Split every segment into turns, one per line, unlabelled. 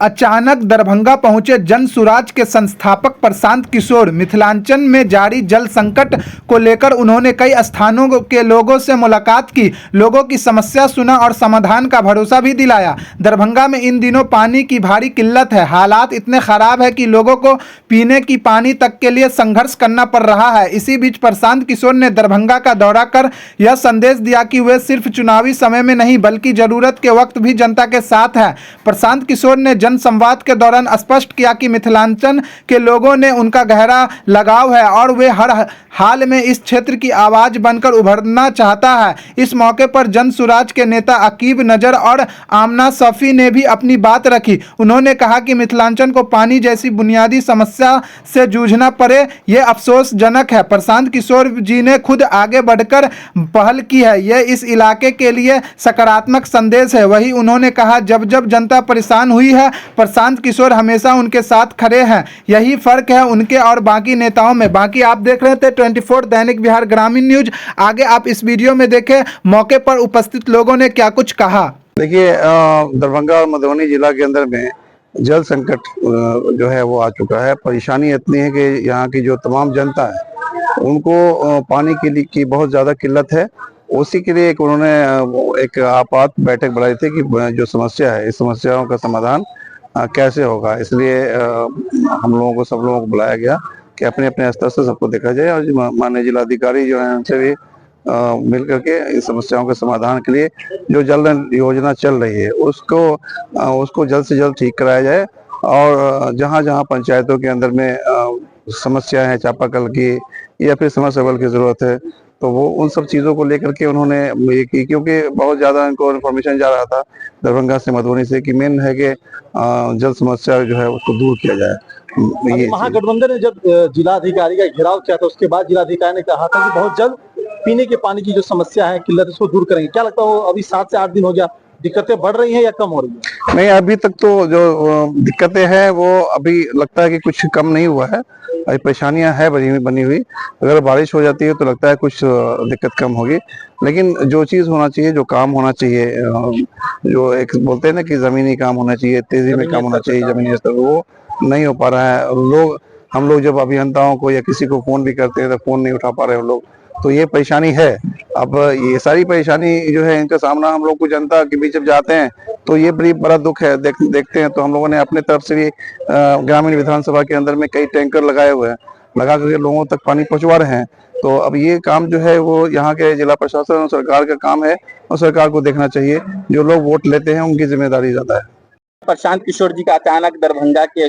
अचानक दरभंगा पहुंचे जनसुराज के संस्थापक प्रशांत किशोर। मिथिलांचल में जारी जल संकट को लेकर उन्होंने कई स्थानों के लोगों से मुलाकात की, लोगों की समस्या सुना और समाधान का भरोसा भी दिलाया। दरभंगा में इन दिनों पानी की भारी किल्लत है। हालात इतने खराब है कि लोगों को पीने की पानी तक के लिए संघर्ष करना पड़ रहा है। इसी बीच प्रशांत किशोर ने दरभंगा का दौरा कर यह संदेश दिया कि वे सिर्फ चुनावी समय में नहीं बल्कि जरूरत के वक्त भी जनता के साथ हैं। प्रशांत किशोर ने संवाद के दौरान स्पष्ट किया कि मिथिलांचल के लोगों ने उनका गहरा लगाव है और वे हर हाल में इस क्षेत्र की आवाज बनकर उभरना चाहता है। इस मौके पर जनसुराज के नेता अकीब नजर और आमना सफी ने भी अपनी बात रखी। उन्होंने कहा कि मिथिलांचल को पानी जैसी बुनियादी समस्या से जूझना पड़े, ये अफसोसजनक है। प्रशांत किशोर जी ने खुद आगे बढ़कर पहल की है, यह इस इलाके के लिए सकारात्मक संदेश है। वही उन्होंने कहा, जब जब जनता परेशान हुई है प्रशांत किशोर हमेशा उनके साथ खड़े हैं। यही फर्क है उनके और बाकी नेताओं में। बाकी आप देख रहे थे 24 दैनिक बिहार ग्रामीण न्यूज। आगे आप इस वीडियो में देखें मौके पर उपस्थित लोगों ने क्या कुछ कहा।
देखिए, दरभंगा और मधुबनी जिला के अंदर में जल संकट जो है वो आ चुका है। परेशानी इतनी है कि यहाँ की जो तमाम जनता है उनको पानी की बहुत ज्यादा किल्लत है। उसी के लिए उन्होंने एक आपात बैठक बुलाई थी कि जो समस्या है इस समस्याओं का समाधान कैसे होगा। इसलिए हम लोगों को सब लोगों को बुलाया गया कि अपने अपने स्तर से सबको देखा जाए और माननीय जिलाधिकारी जो है उनसे भी मिल करके इस समस्याओं के समाधान के लिए जो जल योजना चल रही है उसको जल्द से जल्द ठीक कराया जाए। और जहाँ जहाँ पंचायतों के अंदर में समस्या है, चापाकल की या फिर समरसेबल की जरूरत है, तो वो उन सब चीज़ों को लेकर के उन्होंने ये की, क्योंकि बहुत ज़्यादा इनको इन्फॉर्मेशन जा रहा था दरभंगा से मधुबनी से कि मेन है कि जल समस्या जो है उसको दूर किया जाए।
महागठबंधन ने जब जिलाधिकारी का घेराव किया था उसके बाद जिलाधिकारी ने कहा था कि बहुत जल्द पीने के पानी की जो समस्या है किल्लत उसको दूर करेंगे। क्या लगता है वो अभी 7 से 8 दिन हो गया, दिक्कतें बढ़ रही हैं या कम हो रही है?
नहीं, अभी तक तो जो दिक्कतें हैं वो अभी लगता है कि कुछ कम नहीं हुआ है। अभी परेशानियां है बनी हुई। अगर बारिश हो जाती है तो लगता है कुछ दिक्कत कम होगी। लेकिन जो चीज होना चाहिए, जो काम होना चाहिए, जो एक बोलते हैं ना कि जमीनी काम होना चाहिए, तेजी में काम होना चाहिए जमीनी स्तर, वो नहीं हो पा रहा है। हम लोग जब अभियंताओं को या किसी को फोन भी करते हैं तो फोन नहीं उठा पा रहे हैं लोग, तो ये परेशानी है। अब ये सारी परेशानी जो है इनका सामना हम लोग को जनता के बीच जब जाते हैं तो ये बड़ा दुख है। देखते हैं तो हम लोगों ने अपने तरफ से भी ग्रामीण विधानसभा के अंदर में कई टैंकर लगाए हुए हैं, लगा करके लोगों तक पानी पहुंचवा रहे हैं। तो अब ये काम जो है वो यहाँ के जिला प्रशासन और सरकार का काम है और सरकार को देखना चाहिए। जो लोग वोट लेते हैं उनकी जिम्मेदारी ज्यादा है।
प्रशांत किशोर जी का अचानक दरभंगा के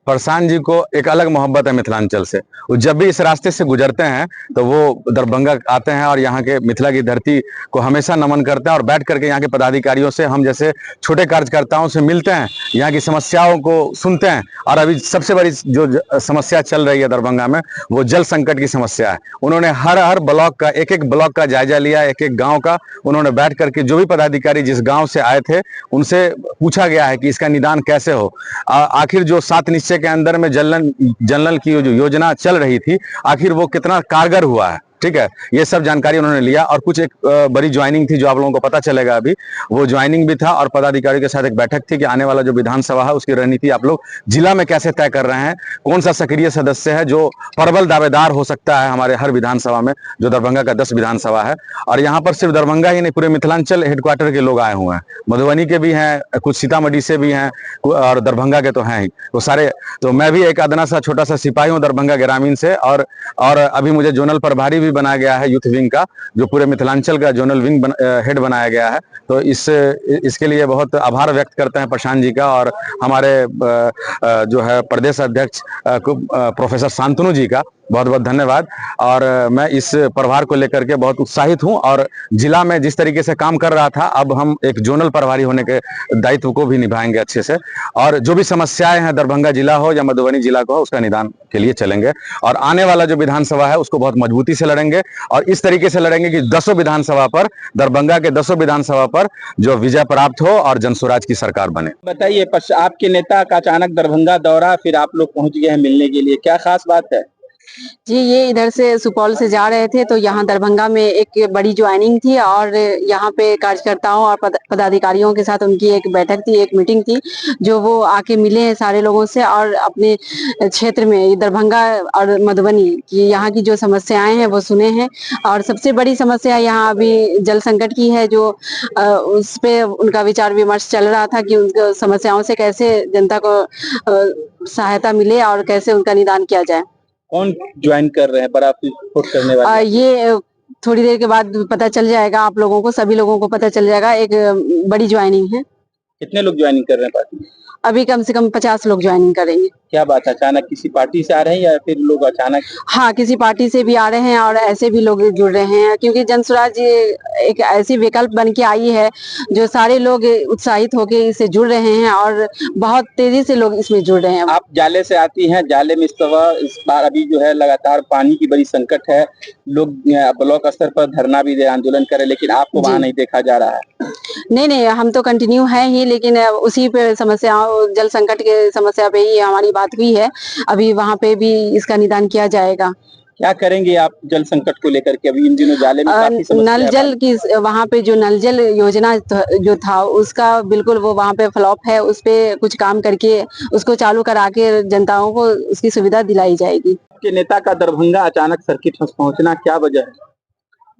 प्रशांत जी को एक अलग मोहब्बत है मिथिलांचल से। वो जब भी इस रास्ते से गुजरते हैं तो वो दरभंगा आते हैं और यहाँ के मिथिला की धरती को हमेशा नमन करते हैं और बैठ करके यहाँ के पदाधिकारियों से, हम जैसे छोटे कार्यकर्ताओं से मिलते हैं, यहाँ की समस्याओं को सुनते हैं। और अभी सबसे बड़ी जो समस्या चल रही है दरभंगा में वो जल संकट की समस्या है। उन्होंने हर ब्लॉक का एक ब्लॉक का जायजा लिया, एक गाँव का। उन्होंने बैठ करके जो भी पदाधिकारी जिस गाँव से आए थे उनसे पूछा गया है कि इसका निदान कैसे हो। आखिर जो 7 निश्चय के अंदर में जल की जो योजना चल रही थी, आखिर वो कितना कारगर हुआ है। ठीक है, ये सब जानकारी उन्होंने लिया। और कुछ एक बड़ी ज्वाइनिंग थी जो आप लोगों को पता चलेगा, अभी वो ज्वाइनिंग भी था और पदाधिकारियों के साथ एक बैठक थी कि आने वाला जो विधानसभा है उसकी रणनीति आप लोग जिला में कैसे तय कर रहे हैं, कौन सा सक्रिय सदस्य है जो प्रबल दावेदार हो सकता है हमारे हर विधानसभा में, जो दरभंगा का 10 विधानसभा है। और यहाँ पर सिर्फ दरभंगा ही नहीं, पूरे मिथिलांचल हेडक्वार्टर के लोग आए हुए हैं, मधुबनी के भी हैं, कुछ सीतामढ़ी से भी हैं और दरभंगा के तो हैं ही वो सारे। तो मैं भी एक अदना सा छोटा सा सिपाही हूँ दरभंगा ग्रामीण से। और अभी मुझे जोनल प्रभारी बनाया गया है यूथ विंग का, जो पूरे मिथिलांचल का जोनल विंग हेड बनाया गया है। तो इसके लिए बहुत आभार व्यक्त करते हैं प्रशांत जी का और हमारे जो है प्रदेश अध्यक्ष प्रोफेसर शांतनु जी का बहुत बहुत धन्यवाद। और मैं इस प्रभार को लेकर के बहुत उत्साहित हूं और जिला में जिस तरीके से काम कर रहा था, अब हम एक जोनल प्रभारी होने के दायित्व को भी निभाएंगे अच्छे से। और जो भी समस्याएं हैं दरभंगा जिला हो या मधुबनी जिला को हो, उसका निदान के लिए चलेंगे। और आने वाला जो विधानसभा है उसको बहुत मजबूती से लड़ेंगे और इस तरीके से लड़ेंगे कि 10 विधानसभा पर, दरभंगा के 10 विधानसभा पर जो विजय प्राप्त हो और जनसुराज की सरकार बने।
बताइए, आपके नेता का अचानक दरभंगा दौरा, फिर आप लोग पहुंच गए हैं मिलने के लिए, क्या खास बात है?
जी, ये इधर से सुपौल से जा रहे थे तो यहाँ दरभंगा में एक बड़ी ज्वाइनिंग थी और यहाँ पे कार्यकर्ताओं और पदाधिकारियों के साथ उनकी एक बैठक थी, एक मीटिंग थी, जो वो आके मिले हैं सारे लोगों से और अपने क्षेत्र में दरभंगा और मधुबनी की यहाँ की जो समस्याएं हैं वो सुने हैं। और सबसे बड़ी समस्या यहाँ अभी जल संकट की है, जो उस पे उनका विचार विमर्श चल रहा था कि उन समस्याओं से कैसे जनता को सहायता मिले और कैसे उनका निदान किया जाए।
कौन ज्वाइन कर रहे हैं, बड़ा सपोर्ट करने वाले?
ये थोड़ी देर के बाद पता चल जाएगा, आप लोगों को, सभी लोगों को पता चल जाएगा। एक बड़ी ज्वाइनिंग है।
कितने लोग ज्वाइनिंग कर रहे हैं पार्टी में?
अभी कम से कम 50 लोग ज्वाइनिंग करेंगे।
क्या बात है, अचानक किसी पार्टी से आ रहे हैं या फिर लोग अचानक?
हाँ, किसी पार्टी से भी आ रहे हैं और ऐसे भी लोग जुड़ रहे हैं, क्योंकि जनसुराज एक ऐसी विकल्प बन के आई है जो सारे लोग उत्साहित होकर इससे जुड़ रहे हैं और बहुत तेजी से लोग इसमें जुड़ रहे हैं।
आप जाले से आती हैं, जाले में इस बार अभी जो है लगातार पानी की बड़ी संकट है, लोग ब्लॉक स्तर पर धरना भी दे, आंदोलन करे, लेकिन आपको वहाँ नहीं देखा जा रहा है।
नहीं, हम तो कंटिन्यू है ही, लेकिन उसी पे समस्याओं, जल संकट के समस्या पे ही हमारी बात हुई है। अभी वहाँ पे भी इसका निदान किया जाएगा।
क्या करेंगे आप जल संकट को लेकर के? अभी इन दिनों जाले में काफी समस्या
नल जल की, वहाँ पे जो नल जल योजना जो था उसका बिल्कुल वो वहाँ पे फ्लॉप है, उस पे कुछ काम करके उसको चालू करा के जनताओं को उसकी सुविधा दिलाई जाएगी।
के नेता का दरभंगा अचानक सर्किट हाउस पहुंचना क्या वजह है?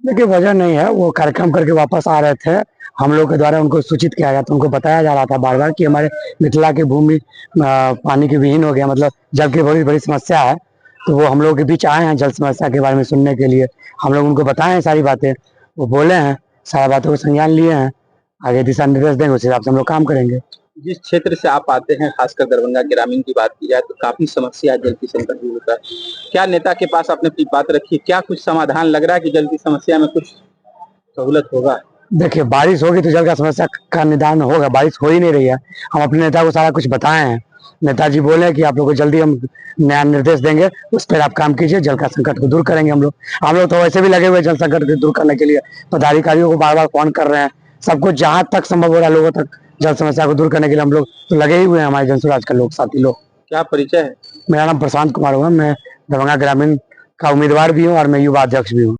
देखिए, वजह नहीं है, वो कार्यक्रम करके वापस आ रहे थे, हम लोग के द्वारा उनको सूचित किया गया था, उनको बताया जा रहा था बार बार कि हमारे मिथिला की भूमि पानी की विहीन हो गया, मतलब जल की बड़ी बड़ी समस्या है। तो वो हम लोग के बीच आए हैं जल समस्या के बारे में सुनने के लिए। हम लोग उनको बताए हैं सारी बातें, वो बोले हैं, सारी बातों को संज्ञान लिए हैं, आगे दिशा निर्देश देंगे, उस हिसाब से हम लोग काम करेंगे।
जिस क्षेत्र से आप आते हैं, खासकर दरभंगा ग्रामीण की बात की जाए तो काफी समस्या है, जल की संकट भी होता है। क्या नेता के पास आपने अपनी बात रखी, क्या कुछ समाधान लग रहा है कि जल की समस्या में कुछ सहूलत होगा?
देखिए, बारिश होगी तो जल का समस्या का निदान होगा, बारिश हो ही नहीं रही है। हम अपने नेता को सारा कुछ बताए हैं, नेताजी बोले कि आप लोग को जल्दी हम नया निर्देश देंगे, उस पर आप काम कीजिए, जल का संकट को दूर करेंगे। हम लोग तो वैसे भी लगे हुए जल संकट को दूर करने के लिए, पदाधिकारियों को बार बार फोन कर रहे हैं, सबको जहां तक संभव हो रहा है लोगों तक जल समस्या को दूर करने के लिए हम लोग तो लगे ही हुए हैं, हमारे जनसुराज का लोग, साथी लोग।
क्या परिचय है?
मेरा नाम प्रशांत कुमार हुआ, मैं दरभंगा ग्रामीण का उम्मीदवार भी हूँ और मैं युवा अध्यक्ष भी हूँ।